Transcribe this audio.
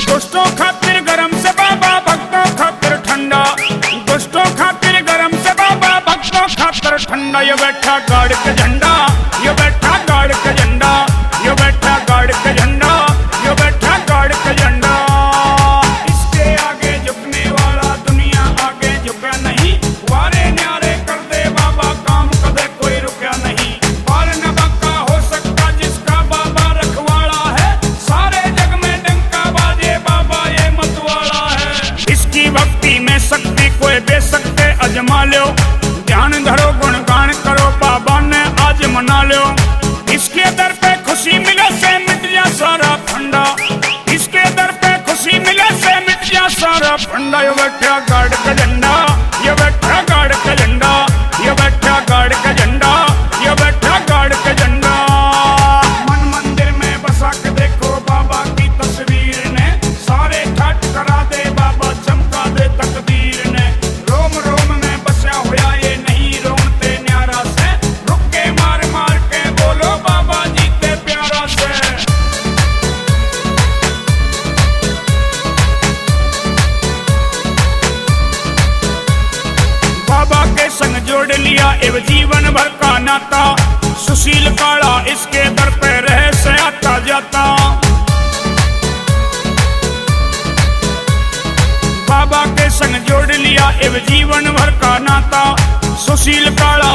दुष्टों खातिर गरम से बाबा, भक्तों खातिर ठंडा। दुष्टों खातिर गरम से बाबा, भक्तों खातिर ठंडा। ये बैठा गाड़ के झंडा, ये बैठा गाड़ के झंडा, ये बैठा गाड़ के झंडा, ये बैठा गाड़ के झंडा। इसके आगे झुकने वाला दुनिया आगे झुका नहीं। वारे न्यारे कर दे बाबा, काम कदे कोई रुका नहीं। पार न बाका हो सकता जिसका बाबा रखवाला है। सारे जग में डंका बाजे बाबा ये मतवाला है। इसकी भक्ति में शक्ति कोई बेसकते अजमा लो। ध्यान धरो गुणगान करो, बाबा ने आज मना लो। इसके दर पे खुशी मिले से मिट जा सारा फंडा। इसके दर पे खुशी मिले से मिट जा सारा फंडा। ये बैठा गाड़ का झंडा, ये बैठा गाड़ का झंडा, ये बैठा गाड़ का झंडा, ये बैठा गाड़ का झंडा। मन मंदिर में बसा के देखो बाबा की तस्वीर ने। सारे ठाट करा दे बाबा, चमका दे तकदीर ने। रोम रोम में बसा हुआ ये नहीं रोनते न्यारा से। रुक के मार मार के बोलो बाबा जीते प्यारा से। बाबा के संग जोड़ लिया एव जीवन भर का नाता। सुशील काला इसके दर पे रहे से आता जाता। बाबा के संग जोड़ लिया एव जीवन भर का नाता। सुशील काला